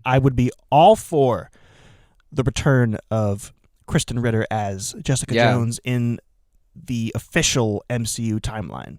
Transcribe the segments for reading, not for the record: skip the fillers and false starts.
I would be all for the return of Kristen Ritter as Jessica Yeah. Jones in the official MCU timeline.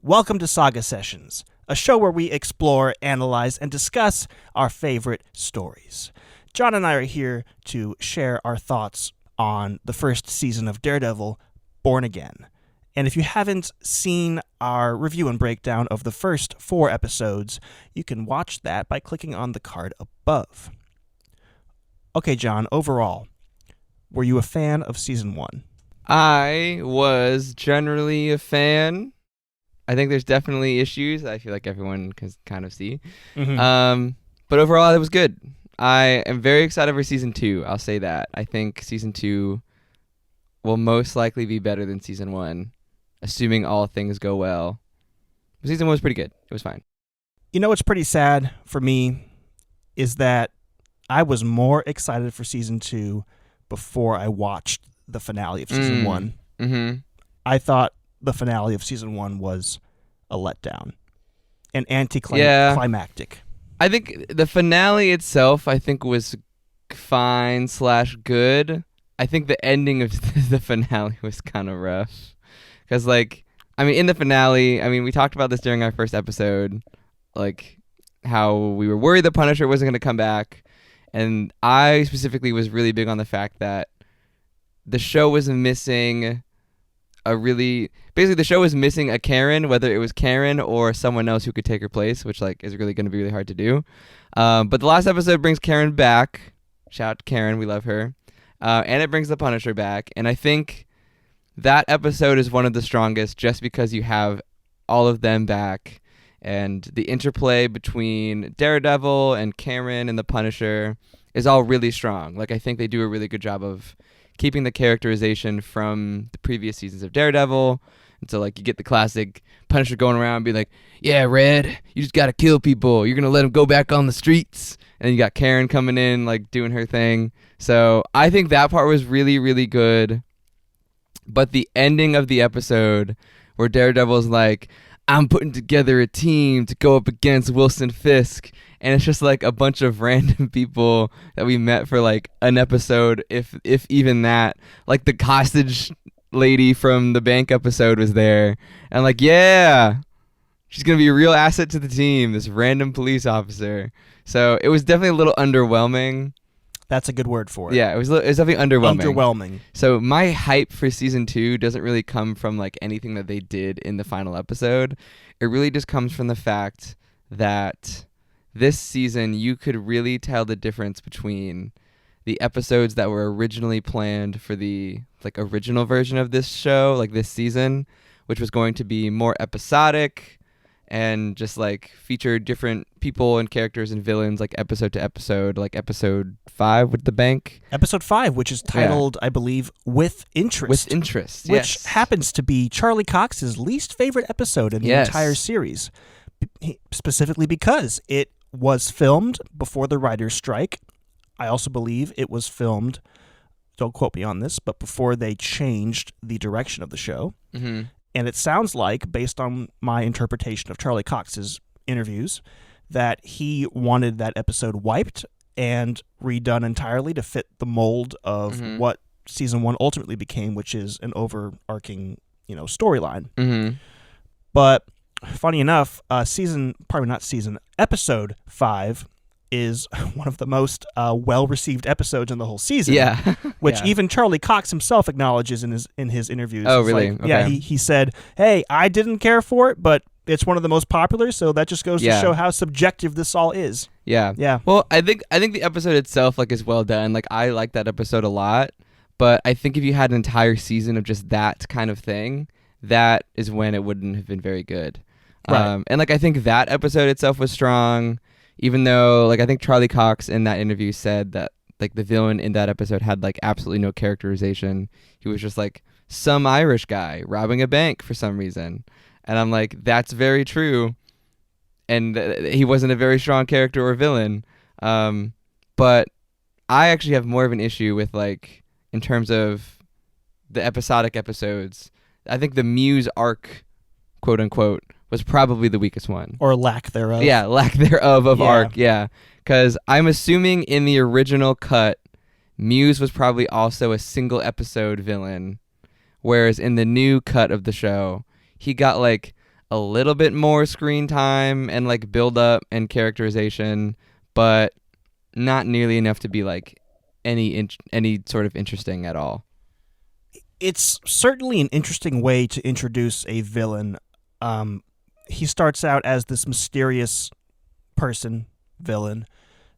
Welcome to Saga Sessions, a show where we explore, analyze, and discuss our favorite stories. John and I are here to share our thoughts on the first season of Daredevil, Born Again. And if you haven't seen our review and breakdown of the first 4 episodes, you can watch that by clicking on the card above. Okay, John, overall, were you a fan of Season 1? I was generally a fan. I think there's definitely issues I feel like everyone can kind of see. But overall, it was good. I am very excited for Season 2. I'll say that. I think Season 2 will most likely be better than Season 1, assuming all things go well. But Season 1 was pretty good. It was fine. You know what's pretty sad for me is that I was more excited for Season 2 before I watched the finale of Season 1. Mm-hmm. I thought the finale of Season 1 was a letdown. And anticlimactic. I think the finale itself, was fine/good. I think the ending of the finale was kind of rough. Because, in the finale, we talked about this during our first episode, how we were worried the Punisher wasn't going to come back. And I specifically was really big on the fact that the show was missing the show was missing a Karen, whether it was Karen or someone else who could take her place, which is really going to be really hard to do. But the last episode brings Karen back. Shout out to Karen, we love her. And it brings the Punisher back. And I think that episode is one of the strongest just because you have all of them back. And the interplay between Daredevil and Karen and the Punisher is all really strong. I think they do a really good job of keeping the characterization from the previous seasons of Daredevil. And so, you get the classic Punisher going around and be like, yeah, Red, you just got to kill people. You're going to let them go back on the streets. And then you got Karen coming in, doing her thing. So I think that part was really, really good. But the ending of the episode where Daredevil's like, I'm putting together a team to go up against Wilson Fisk. And it's just a bunch of random people that we met for an episode, if even that. The hostage lady from the bank episode was there. And yeah, she's going to be a real asset to the team, this random police officer. So it was definitely a little underwhelming. That's a good word for it. Yeah, it was definitely underwhelming. Underwhelming. So my hype for Season 2 doesn't really come from anything that they did in the final episode. It really just comes from the fact that this season you could really tell the difference between the episodes that were originally planned for the original version of this show, this season, which was going to be more episodic and just feature different people and characters and villains episode to episode, episode 5 with the bank. Episode 5, which is titled, I believe, With Interest. With Interest, which yes. happens to be Charlie Cox's least favorite episode in the entire series. Specifically because it was filmed before the writer's strike. I also believe it was filmed, don't quote me on this, but before they changed the direction of the show. Mm-hmm. And it sounds like, based on my interpretation of Charlie Cox's interviews, that he wanted that episode wiped and redone entirely to fit the mold of what Season 1 ultimately became, which is an overarching, storyline. Mm-hmm. But funny enough, episode 5 is one of the most well-received episodes in the whole season. Yeah. Which even Charlie Cox himself acknowledges in his interviews. Oh, it's really? Okay. Yeah, he said, hey, I didn't care for it, but it's one of the most popular, so that just goes to show how subjective this all is. Yeah. Yeah. Well, I think the episode itself is well done. I like that episode a lot, but I think if you had an entire season of just that kind of thing, that is when it wouldn't have been very good. Right. And I think that episode itself was strong. Even though, I think Charlie Cox in that interview said that, the villain in that episode had, absolutely no characterization. He was just, some Irish guy robbing a bank for some reason. And I'm like, that's very true. And he wasn't a very strong character or villain. But I actually have more of an issue with, in terms of the episodic episodes, I think the Muse arc, quote unquote, was probably the weakest one. Or lack thereof. Yeah, lack thereof of Yeah. arc. Yeah, because I'm assuming in the original cut, Muse was probably also a single episode villain, whereas in the new cut of the show, he got like a little bit more screen time and like build up and characterization, but not nearly enough to be like any sort of interesting at all. It's certainly an interesting way to introduce a villain. He starts out as this mysterious villain,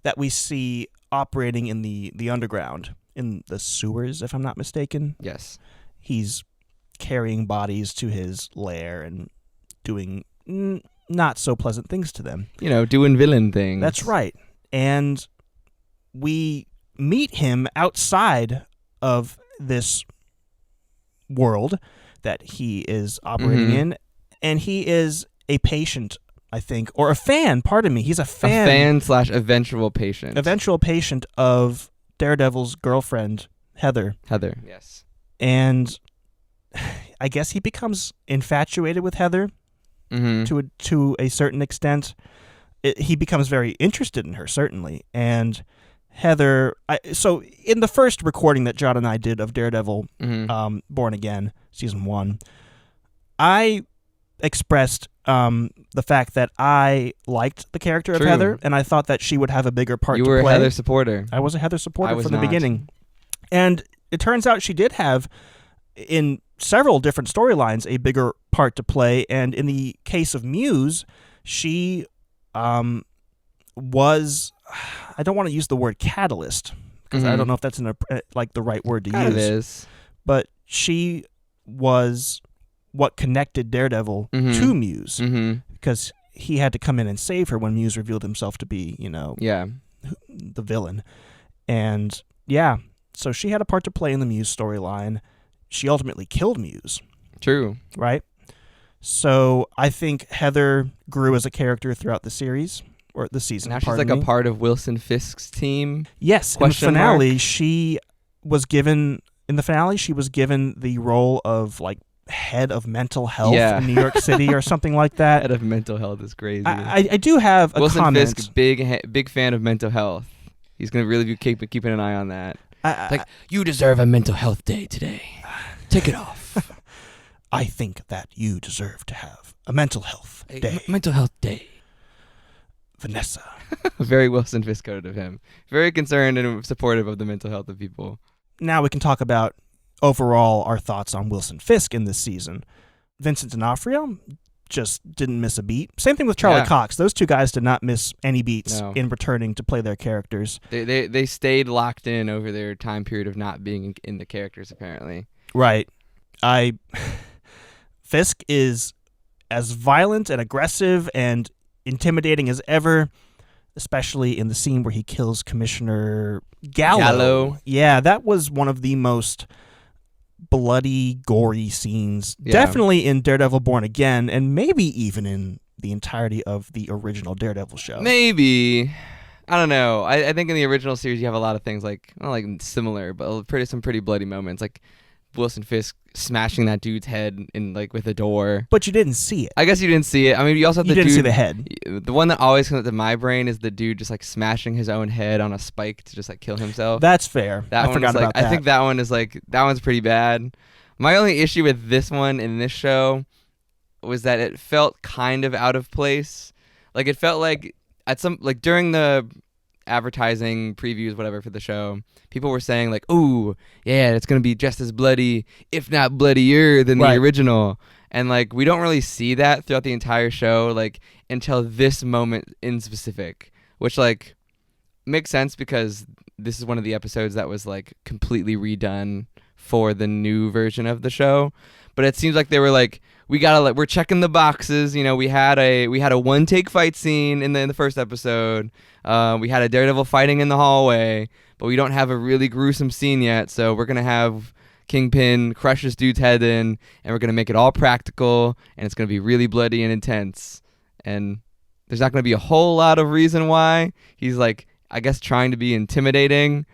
that we see operating in the underground, in the sewers, if I'm not mistaken. Yes. He's carrying bodies to his lair and doing not so pleasant things to them. Doing villain things. That's right. And we meet him outside of this world that he is operating in, and he is a patient, I think, or a fan, pardon me. He's a fan. A fan / eventual patient. Eventual patient of Daredevil's girlfriend, Heather. Yes. And I guess he becomes infatuated with Heather to a certain extent. He becomes very interested in her, certainly. And Heather, so in the first recording that John and I did of Daredevil, Born Again, Season 1, I expressed the fact that I liked the character of Heather, and I thought that she would have a bigger part to play. You were a Heather supporter. I was a Heather supporter from the not. beginning. And it turns out she did have, in several different storylines, a bigger part to play. And in the case of Muse, she was, I don't want to use the word catalyst, because I don't know if that's the right word to use. It is. But she was what connected Daredevil to Muse, because he had to come in and save her when Muse revealed himself to be, the villain. And yeah, so she had a part to play in the Muse storyline. She ultimately killed Muse. True. Right? So I think Heather grew as a character throughout the series, or the season. Now she's like a part of Wilson Fisk's team. Yes, in the finale, she was given the role of like head of mental health in New York City or something like that. Head of mental health is crazy. I do have a Wilson comment. Fisk, big fan of mental health. He's going to really be keeping an eye on that. You deserve a mental health day today. Take it off. I think that you deserve to have a mental health day. Mental health day. Vanessa. Very Wilson Fisk coded of him. Very concerned and supportive of the mental health of people. Now we can talk about overall our thoughts on Wilson Fisk in this season. Vincent D'Onofrio just didn't miss a beat. Same thing with Charlie Cox. Those two guys did not miss any beats in returning to play their characters. They stayed locked in over their time period of not being in the characters, apparently. Right. Fisk is as violent and aggressive and intimidating as ever, especially in the scene where he kills Commissioner Gallo. Yeah, that was one of the most bloody, gory scenes. Yeah. Definitely in Daredevil Born Again, and maybe even in the entirety of the original Daredevil show. Maybe. I don't know. I think in the original series you have a lot of things like similar, but some pretty bloody moments, like Wilson Fisk smashing that dude's head in with a door. But you didn't see it. I guess you didn't see it. I mean, you also have you didn't see the head. The one that always comes up to my brain is the dude just smashing his own head on a spike to just kill himself. That's fair. I forgot about that. I think that one is that one's pretty bad. My only issue with this one in this show was that it felt kind of out of place. It felt like at some during the advertising previews, whatever, for the show, people were saying "Ooh, yeah, it's gonna be just as bloody, if not bloodier, than the original." And we don't really see that throughout the entire show, until this moment in specific, which makes sense because this is one of the episodes that was completely redone for the new version of the show. But it seems like they were we're checking the boxes. We had a one take fight scene in the first episode. We had a Daredevil fighting in the hallway, but we don't have a really gruesome scene yet. So we're gonna have Kingpin crush this dude's head in, and we're gonna make it all practical, and it's gonna be really bloody and intense. And there's not gonna be a whole lot of reason why he's I guess trying to be intimidating.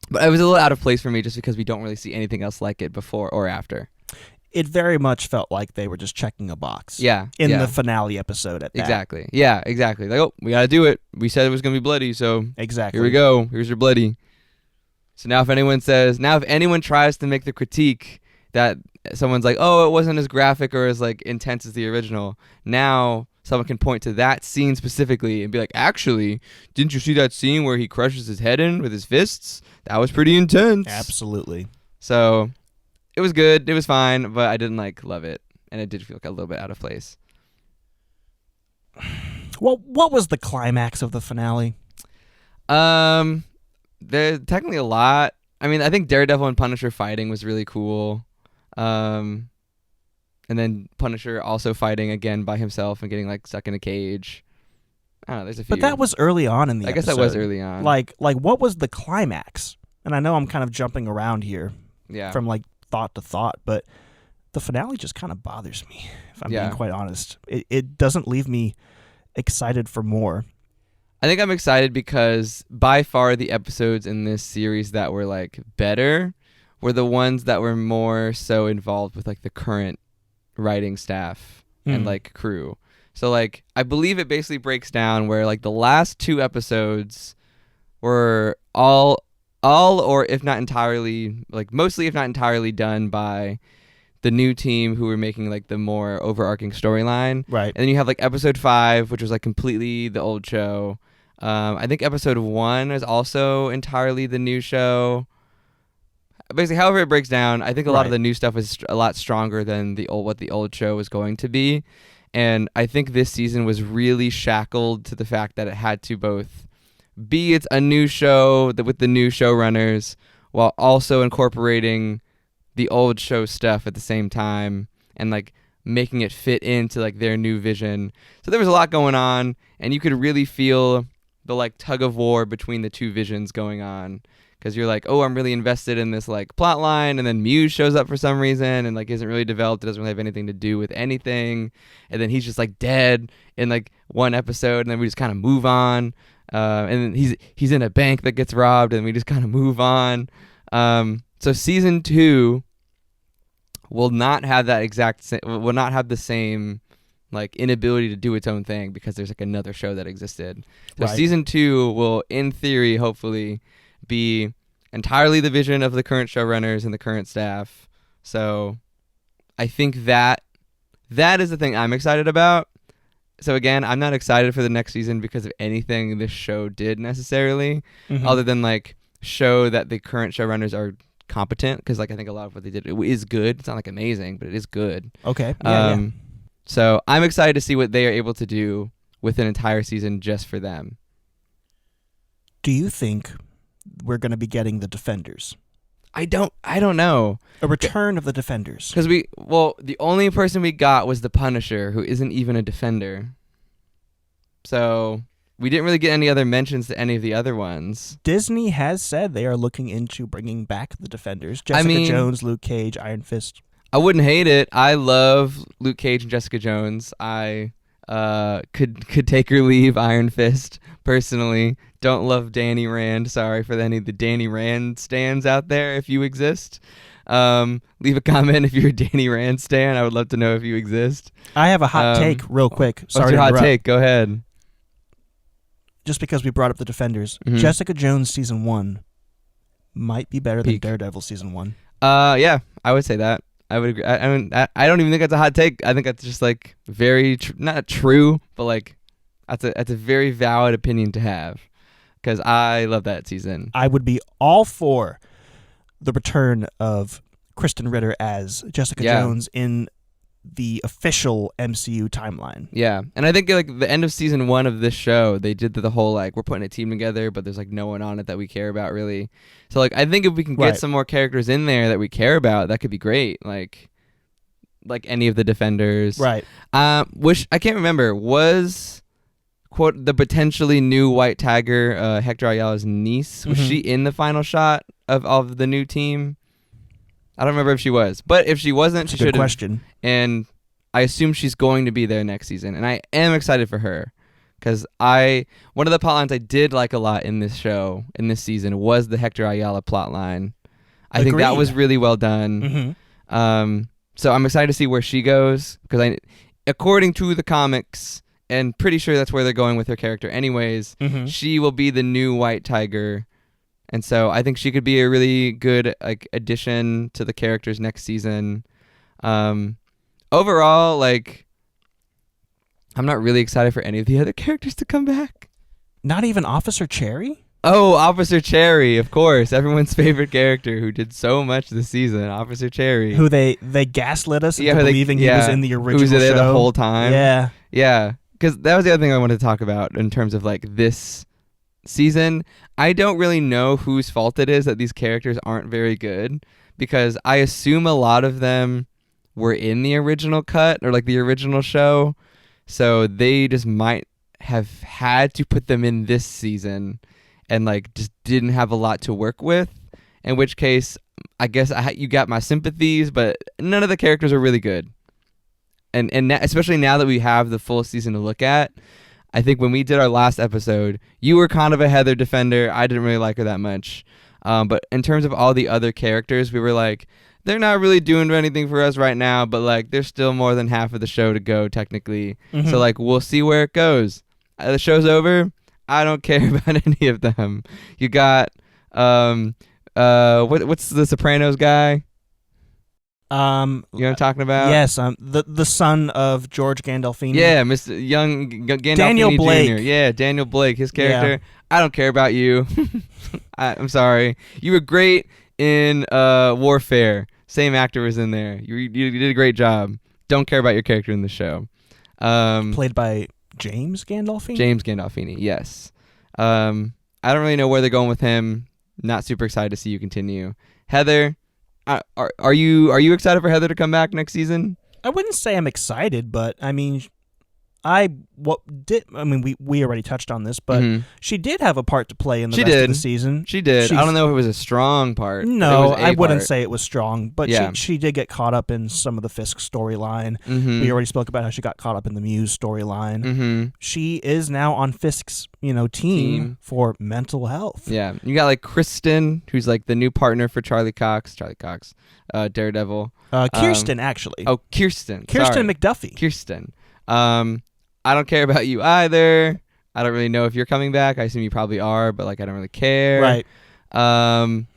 But it was a little out of place for me just because we don't really see anything else like it before or after. It very much felt like they were just checking a box. Yeah. In the finale episode at that. Exactly. Yeah, exactly. Like, oh, we got to do it. We said it was going to be bloody, so exactly. Here we go. Here's your bloody. So now if anyone tries to make the critique that someone's like, oh, it wasn't as graphic or as like intense as the original, now someone can point to that scene specifically and be like, actually, didn't you see that scene where he crushes his head in with his fists? That was pretty intense. Absolutely. So it was good. It was fine, but I didn't like love it, and it did feel like a little bit out of place. Well, what was the climax of the finale? There's technically a lot. I mean, I think Daredevil and Punisher fighting was really cool. And then Punisher also fighting again by himself and getting like stuck in a cage. I don't know, there's a few. But that was early on in the episode. I guess that was early on. Like what was the climax? And I know I'm kind of jumping around here. Yeah. From like thought to thought, but the finale just kind of bothers me, if I'm being quite honest. It doesn't leave me excited for more. I think I'm excited because by far the episodes in this series that were like better were the ones that were more so involved with like the current writing staff and like crew. So like I believe it basically breaks down where like the last 2 episodes were all or if not entirely, like mostly if not entirely done by the new team who were making like the more overarching storyline. Right. And then you have like episode 5, which was like completely the old show. I think episode 1 is also entirely the new show. Basically, however it breaks down, I think a lot of the new stuff is a lot stronger than what the old show was going to be. And I think this season was really shackled to the fact that it had to both it's a new show with the new showrunners while also incorporating the old show stuff at the same time and like making it fit into like their new vision. So there was a lot going on, and you could really feel the like tug of war between the two visions going on, because you're like, oh, I'm really invested in this like plot line, and then Muse shows up for some reason and like isn't really developed. It doesn't really have anything to do with anything, and then he's just like dead in like one episode, and then we just kind of move on. And then he's in a bank that gets robbed, and we just kind of move on. So season 2 will not have will not have the same like inability to do its own thing because there's like another show that existed. So season 2 will, in theory, hopefully, be entirely the vision of the current showrunners and the current staff. So I think that is the thing I'm excited about. So again, I'm not excited for the next season because of anything this show did necessarily, other than like show that the current showrunners are competent, because like I think a lot of what they did is good. It's not like amazing, but it is good. Okay. Yeah. So I'm excited to see what they are able to do with an entire season just for them. Do you think we're going to be getting the Defenders? I don't know. A return of the Defenders. Because the only person we got was the Punisher, who isn't even a Defender. So we didn't really get any other mentions to any of the other ones. Disney has said they are looking into bringing back the Defenders. Jessica Jones, Luke Cage, Iron Fist. I wouldn't hate it. I love Luke Cage and Jessica Jones. I could take or leave Iron Fist personally. Don't love Danny Rand. Sorry for any of the Danny Rand stans out there, if you exist. Leave a comment if you're a Danny Rand stan. I would love to know if you exist. I have a hot take real quick. Sorry what's your hot take? Go ahead. Just because we brought up the Defenders, Jessica Jones season 1 might be better than Daredevil season 1. Yeah, I would say that. I would agree. I don't even think that's a hot take. I think that's just like very not true, but like that's a very valid opinion to have, because I love that season. I would be all for the return of Kristen Ritter as Jessica Jones in the official MCU timeline. Yeah, and I think like the end of season 1 of this show, they did the whole like we're putting a team together, but there's like no one on it that we care about really. So like I think if we can get some more characters in there that we care about, that could be great. Like any of the Defenders, right? Which I can't remember was quote the potentially new White Tiger, Hector Ayala's niece. Was she in the final shot of the new team? I don't remember if she was, but if she wasn't, she should have. Good question. And I assume she's going to be there next season, and I am excited for her Because one of the plot lines I did like a lot in this show, in this season, was the Hector Ayala plot line. I think that was really well done. Mm-hmm. So I'm excited to see where she goes, because according to the comics, and pretty sure that's where they're going with her character anyways, she will be the new White Tiger. And so I think she could be a really good addition to the characters next season. Overall, I'm not really excited for any of the other characters to come back. Not even Officer Cherry? Oh, Officer Cherry, of course. Everyone's favorite character who did so much this season. Officer Cherry. Who they gaslit us into believing he was in the original show. Who was there show. the whole time. Yeah. Yeah. Because that was the other thing I wanted to talk about in terms of this season. I don't really know whose fault it is that these characters aren't very good, because I assume a lot of them were in the original cut or the original show. So they just might have had to put them in this season and just didn't have a lot to work with, in which case I guess you got my sympathies, but none of the characters are really good. And especially now that we have the full season to look at, I think when we did our last episode, you were kind of a Heather defender. I didn't really like her that much. But in terms of all the other characters, we were like, they're not really doing anything for us right now, but there's still more than half of the show to go technically. Mm-hmm. So we'll see where it goes. The show's over. I don't care about any of them. You got what's the Sopranos guy? You know what I'm talking about? Yes, the son of George Gandolfini. Yeah, Mr. Young Gandolfini Daniel Blake. Jr. Yeah, Daniel Blake, his character. Yeah. I don't care about you. I'm sorry. You were great in Warfare. Same actor was in there. You did a great job. Don't care about your character in the show. Played by James Gandolfini? James Gandolfini, yes. I don't really know where they're going with him. Not super excited to see you continue. Heather, are you excited for Heather to come back next season? I wouldn't say I'm excited, but I mean, we already touched on this, but she did have a part to play in the rest of the season. She did. I don't know if it was a strong part. No, I wouldn't say it was strong, but she did get caught up in some of the Fisk storyline. We already spoke about how she got caught up in the Muse storyline. She is now on Fisk's team for mental health. Yeah, you got Kristen, who's the new partner for Charlie Cox, Daredevil. Kirsten, actually. Oh, Kirsten. Kirsten McDuffie. Kirsten. I don't care about you either. I don't really know if you're coming back. I assume you probably are, but I don't really care. Right. BB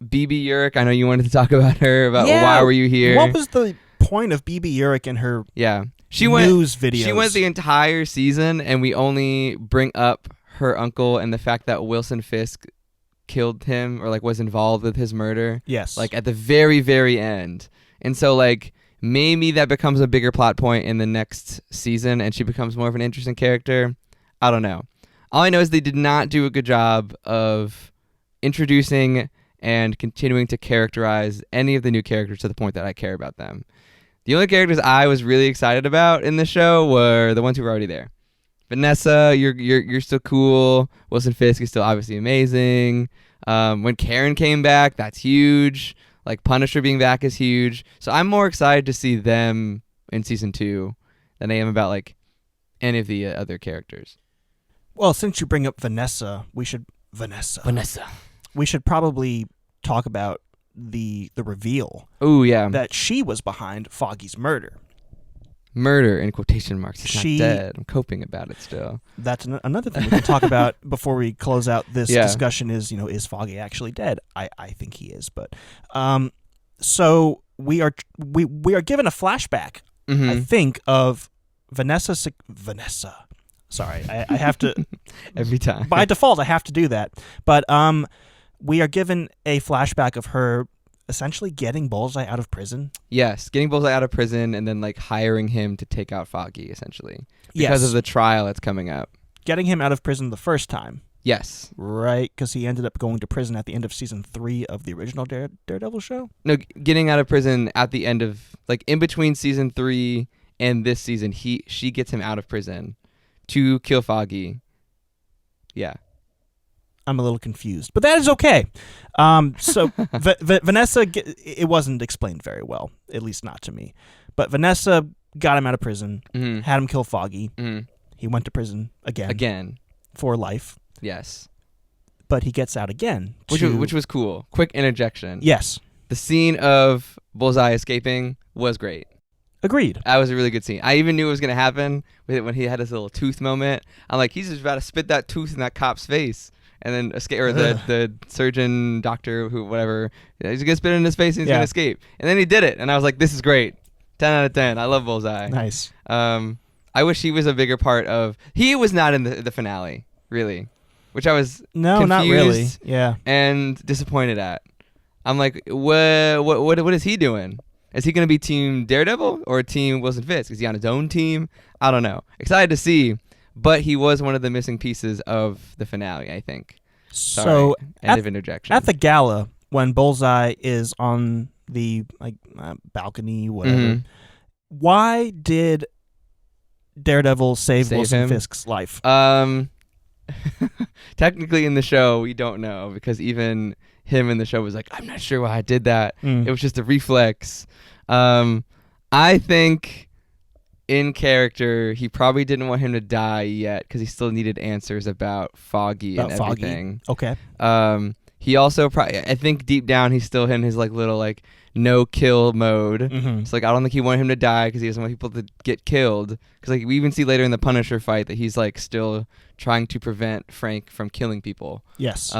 Urich, I know you wanted to talk about her, about why were you here? What was the point of BB Urich and her news videos? She went the entire season, and we only bring up her uncle and the fact that Wilson Fisk killed him or was involved with his murder. Yes. At the very, very end. And so maybe that becomes a bigger plot point in the next season and she becomes more of an interesting character. I don't know. All I know is they did not do a good job of introducing and continuing to characterize any of the new characters to the point that I care about them. The only characters I was really excited about in the show were the ones who were already there. Vanessa, you're still cool. Wilson Fisk is still obviously amazing. When Karen came back, that's huge. Punisher being back is huge. So I'm more excited to see them in season 2 than I am about any of the other characters. Well, since you bring up Vanessa, we should probably talk about the reveal. Oh yeah, that she was behind Foggy's murder. Murder in quotation marks. He's not dead. I'm coping about it still. That's another thing we can talk about before we close out this discussion is Foggy actually dead? I think he is, but so we are given a flashback, I think, of Vanessa. Sorry, I have to every time. By default I have to do that. But we are given a flashback of her essentially getting Bullseye out of prison. Yes, getting Bullseye out of prison and then hiring him to take out Foggy, essentially. Because of the trial that's coming up. Getting him out of prison the first time. Yes. Right, because he ended up going to prison at the end of season 3 of the original Daredevil show? No, getting out of prison at the end of, in between season 3 and this season, she gets him out of prison to kill Foggy. Yeah. I'm a little confused, but that is okay. So Vanessa, it wasn't explained very well, at least not to me. But Vanessa got him out of prison, had him kill Foggy. He went to prison again for life, Yes. but he gets out again. Which was cool. Quick interjection. Yes. The scene of Bullseye escaping was great. Agreed. That was a really good scene. I even knew it was going to happen with it when he had his little tooth moment. I'm like, he's just about to spit that tooth in that cop's face. And then escape, or the surgeon, doctor, whatever, he's going to spit it in his face and he's going to escape. And then he did it. And I was like, this is great. 10 out of 10. I love Bullseye. Nice. I wish he was a bigger part of... He was not in the finale, really. Which I was No, not really. Yeah. And disappointed at. I'm like, what is he doing? Is he going to be Team Daredevil or Team Wilson Fisk? Is he on his own team? I don't know. Excited to see, but he was one of the missing pieces of the finale, I think. So, end of interjection. At the gala, when Bullseye is on the balcony, whatever, why did Daredevil save Wilson him? Fisk's life? Technically in the show, we don't know, because even him in the show was like, I'm not sure why I did that. It was just a reflex. I think in character, he probably didn't want him to die yet because he still needed answers about Foggy and everything. Okay. He also I think deep down he's still in his like little like no kill mode. It's like I don't think he wanted him to die because he doesn't want people to get killed. Because like we even see later in the Punisher fight that he's like still trying to prevent Frank from killing people. Yes.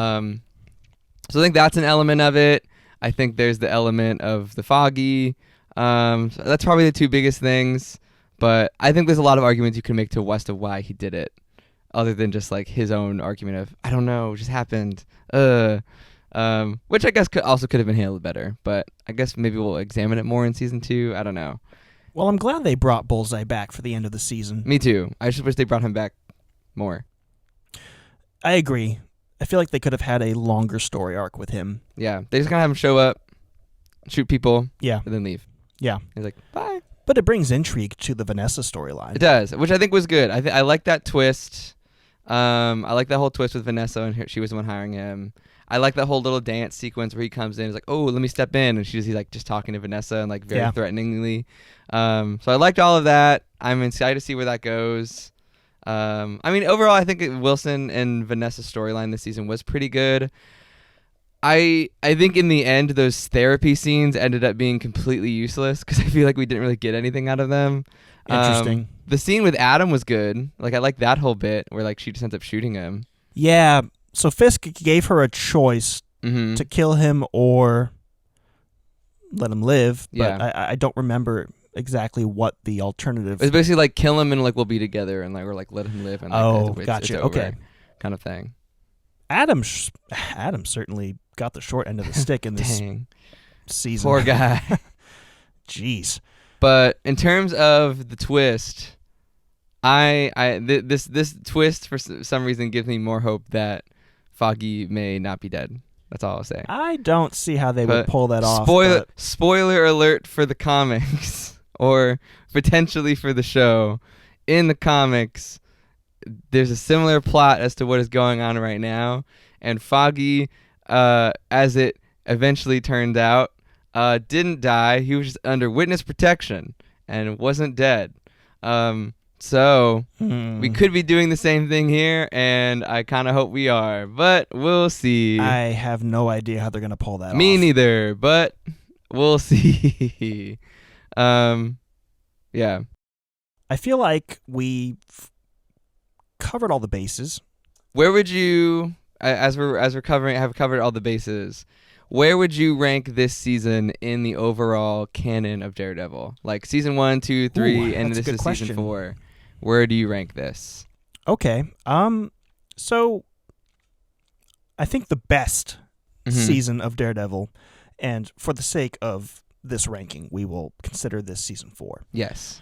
So I think that's an element of it. I think there's the element of the Foggy. So that's probably the two biggest things. But I think there's a lot of arguments you can make to West of why he did it, other than just like his own argument of I don't know, it just happened. Which I guess could have been handled better. But I guess maybe we'll examine it more in season 2. I don't know. Well, I'm glad they brought Bullseye back for the end of the season. Me too. I just wish they brought him back more. I agree. I feel like they could have had a longer story arc with him. Yeah, they just gotta have him show up, shoot people, and then leave. Yeah. He's like, bye. But it brings intrigue to the Vanessa storyline. It does, which I think was good. I like that twist. I like that whole twist with Vanessa and she was the one hiring him. I like that whole little dance sequence where he comes in and is like, oh, let me step in. And he's like just talking to Vanessa and like very threateningly. So I liked all of that. I'm excited to see where that goes. I mean, overall, I think Wilson and Vanessa's storyline this season was pretty good. I think in the end, those therapy scenes ended up being completely useless because I feel like we didn't really get anything out of them. Interesting. The scene with Adam was good. Like, I like that whole bit where like she just ends up shooting him. Yeah. So Fisk gave her a choice to kill him or let him live. But I don't remember exactly what the alternative. It's basically like kill him and like we'll be together and like or like let him live and like gotcha. It's over, okay, kind of thing. Adam certainly got the short end of the stick in this season. Poor guy. Jeez. But in terms of the twist, this twist for some reason gives me more hope that Foggy may not be dead. That's all I'll say. I don't see how they would pull that off. Spoiler alert for the comics, or potentially for the show. In the comics, there's a similar plot as to what is going on right now, and Foggy, as it eventually turned out, didn't die. He was just under witness protection and wasn't dead. So we could be doing the same thing here, and I kind of hope we are, but we'll see. I have no idea how they're going to pull that off. Me neither, but we'll see. Yeah. I feel like we've covered all the bases. Where would you, as we're have covered all the bases, where would you rank this season in the overall canon of Daredevil? Like season 1, 2, 3, and this is season 4. Where do you rank this? Okay. So I think the best season of Daredevil, and for the sake of this ranking, we will consider this season 4. Yes.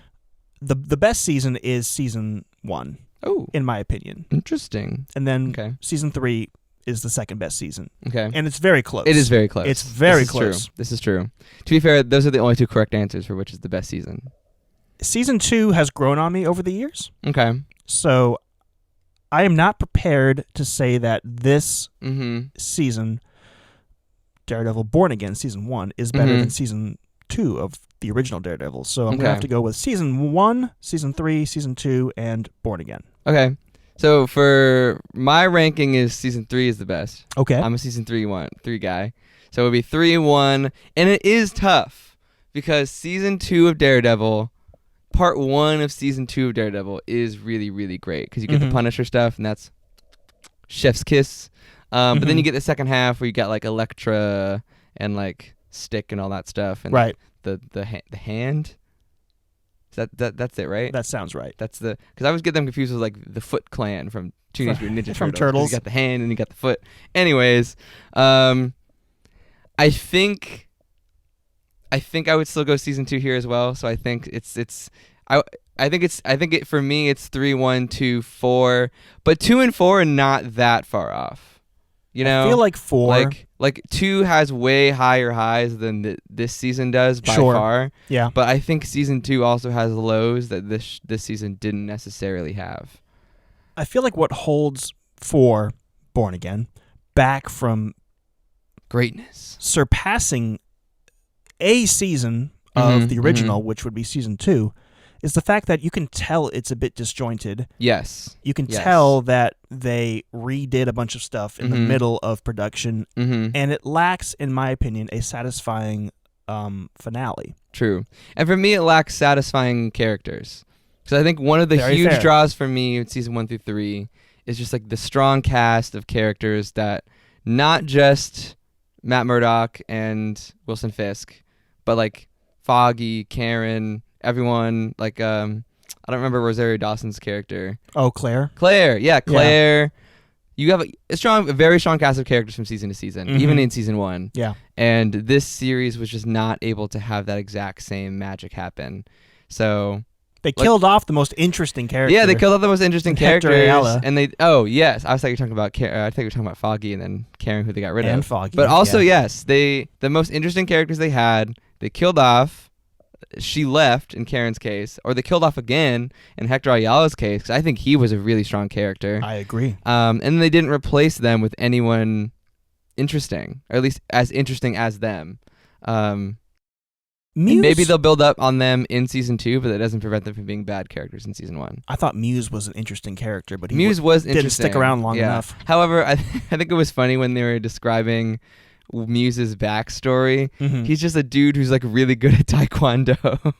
The best season is season 1. Oh. In my opinion. Interesting. And then season 3 is the second best season. Okay. And it's very close. It is very close. It's very close. This is true. To be fair, those are the only two correct answers for which is the best season. Season 2 has grown on me over the years. Okay. So I am not prepared to say that this season, Daredevil Born Again, season 1, is better than season 2 of the original Daredevil. So I'm going to have to go with season 1, season 3, season 2, and Born Again. Okay. So for my ranking is season 3 is the best. Okay. I'm a season 3 guy. So it would be 3 and 1. And it is tough because season 2 of Daredevil, part 1 of season 2 of Daredevil is really, really great because you get the Punisher stuff, and that's chef's kiss. But then you get the second half where you got like Elektra and like Stick and all that stuff, and right. the hand. That's it, right? That sounds right. That's because I always get them confused with like the Foot Clan from Teenage Mutant Ninja from Turtles. You got the hand and you got the foot. Anyways, I think I would still go season 2 here as well. So I think for me it's 3, 1, 2, 4, but 2 and 4 are not that far off. You know, I feel like 4. Like 2 has way higher highs than this season does by far. Yeah. But I think season 2 also has lows that this season didn't necessarily have. I feel like what holds for Born Again back from greatness, surpassing a season of the original, which would be season 2, is the fact that you can tell it's a bit disjointed. Yes. You can tell that they redid a bunch of stuff in the middle of production, and it lacks, in my opinion, a satisfying finale. True. And for me, it lacks satisfying characters. Because I think one of the huge draws for me in season 1 through 3 is just like the strong cast of characters that not just Matt Murdock and Wilson Fisk, but like Foggy, Karen, everyone, like I don't remember Rosario Dawson's character. Oh, Claire. Yeah, Claire. Yeah. You have a very strong cast of characters from season to season, even in season 1. Yeah. And this series was just not able to have that exact same magic happen. So they killed off the most interesting character. Yeah, they killed off the most interesting characters. Ayala. And they yes, I thought you were talking about I think you were talking about Foggy and then Karen, who they got rid of. And Foggy. But also yes, the most interesting characters they had, they killed off. She left in Karen's case, or they killed off again in Hector Ayala's case, because I think he was a really strong character. I agree. And they didn't replace them with anyone interesting, or at least as interesting as them. Maybe they'll build up on them in season 2, but that doesn't prevent them from being bad characters in season 1. I thought Muse was an interesting character, but Muse was interesting. Didn't stick around long enough. However, I think it was funny when they were describing Muse's backstory. He's just a dude who's like really good at taekwondo. And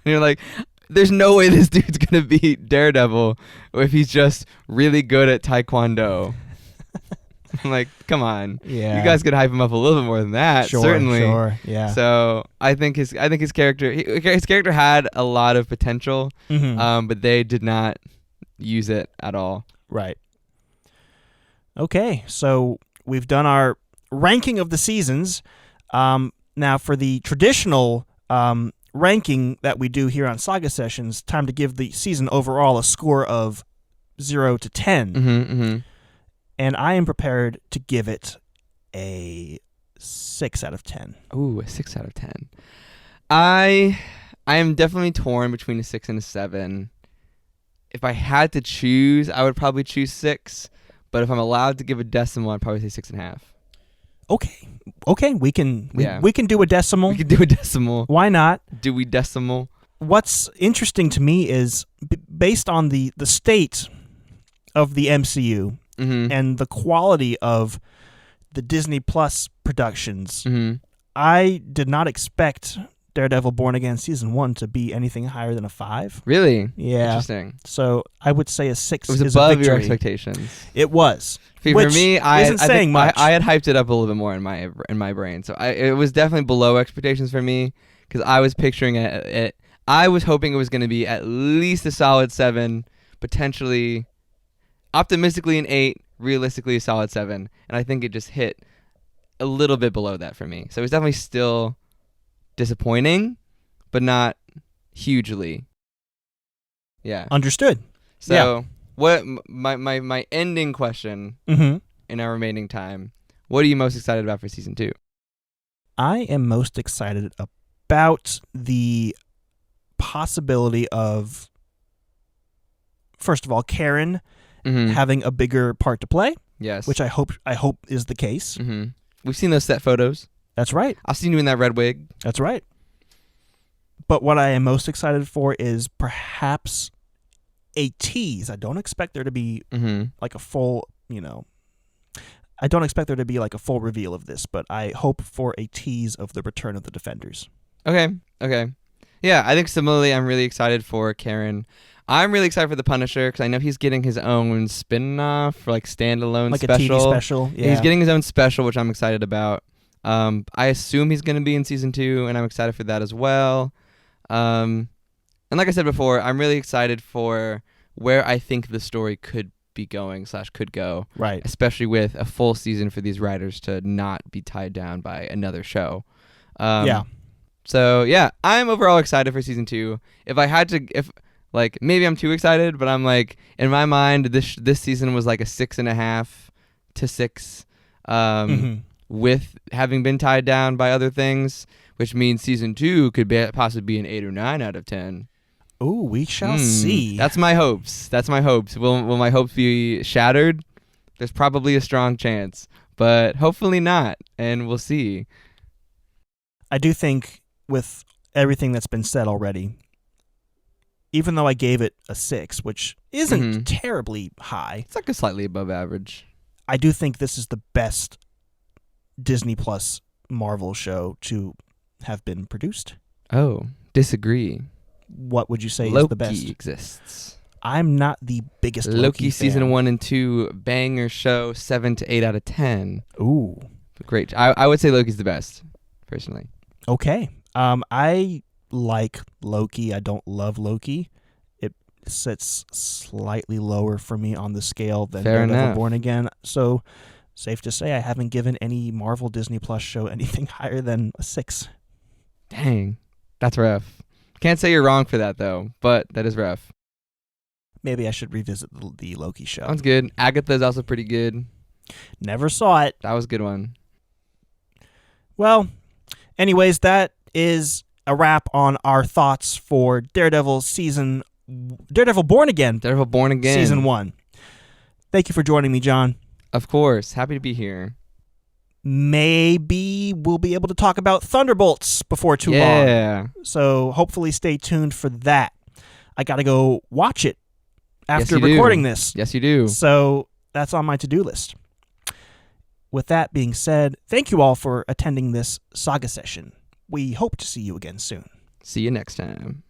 you're like, there's no way this dude's gonna beat Daredevil if he's just really good at taekwondo. I'm like, come on. Yeah. You guys could hype him up a little bit more than that. Certainly. Sure. Yeah. So I think his character had a lot of potential, but they did not use it at all. Right. Okay, so we've done our ranking of the seasons. Now, for the traditional ranking that we do here on Saga Sessions, time to give the season overall a score of 0 to 10. And I am prepared to give it a 6 out of 10. Ooh, a 6 out of 10. I am definitely torn between a 6 and a 7. If I had to choose, I would probably choose 6. But if I'm allowed to give a decimal, I'd probably say 6.5. Okay, we can do a decimal. We can do a decimal. Why not? Do we decimal? What's interesting to me is based on the state of the MCU and the quality of the Disney Plus productions. I did not expect Daredevil Born Again Season 1 to be anything higher than a 5. Really? Yeah. Interesting. So I would say a 6 is a victory. It was above your expectations. It was. For me, I had hyped it up a little bit more in my brain. So it was definitely below expectations for me, because I was picturing it. I was hoping it was going to be at least a solid 7, potentially, optimistically an 8, realistically a solid 7. And I think it just hit a little bit below that for me. So it was definitely still disappointing, but not hugely. Yeah. Understood. So what my ending question in our remaining time, what are you most excited about for season 2? I am most excited about the possibility of, first of all, Karen having a bigger part to play. Yes. Which I hope is the case. We've seen those set photos. That's right. I've seen you in that red wig. That's right. But what I am most excited for is perhaps a tease. I don't expect there to be like a full, I don't expect there to be like a full reveal of this, but I hope for a tease of the return of the Defenders. Okay. Yeah, I think similarly, I'm really excited for Karen. I'm really excited for the Punisher because I know he's getting his own spin-off, like standalone like special. a TV special. Yeah. He's getting his own special, which I'm excited about. I assume he's going to be in season 2, and I'm excited for that as well. And like I said before, I'm really excited for where I think the story could be going / could go. Right. Especially with a full season for these writers to not be tied down by another show. Yeah. So yeah, I'm overall excited for season 2. Like maybe I'm too excited, but I'm like in my mind this season was like a 6.5 to 6, with having been tied down by other things, which means season 2 could possibly be an 8 or 9 out of 10. Ooh, we shall see. That's my hopes. Will my hopes be shattered? There's probably a strong chance, but hopefully not, and we'll see. I do think with everything that's been said already, even though I gave it a 6, which isn't terribly high, It's like a slightly above average. I do think this is the best Disney Plus Marvel show to have been produced. Oh, disagree. What would you say Loki is the best? exists. I'm not the biggest Loki fan. season 1 and 2 banger show, 7 to 8 out of 10. Ooh, Great. I would say Loki's the best, personally. okay. I like Loki. I don't love Loki. It sits slightly lower for me on the scale than Fair Daredevil enough. Born Again. So safe to say I haven't given any Marvel Disney Plus show anything higher than a 6. Dang, that's rough. Can't say you're wrong for that though, but that is rough. Maybe I should revisit the Loki show. Sounds good. Agatha's also pretty good. Never saw it. That was a good one. Well, anyways, that is a wrap on our thoughts for Daredevil Born Again. Daredevil Born Again. Season 1. Thank you for joining me, John. Of course. Happy to be here. Maybe we'll be able to talk about Thunderbolts before too long. Yeah. So hopefully stay tuned for that. I got to go watch it after Yes, you recording do. this. Yes, you do. So that's on my to-do list. With that being said, thank you all for attending this Saga Session. We hope to see you again soon. See you next time.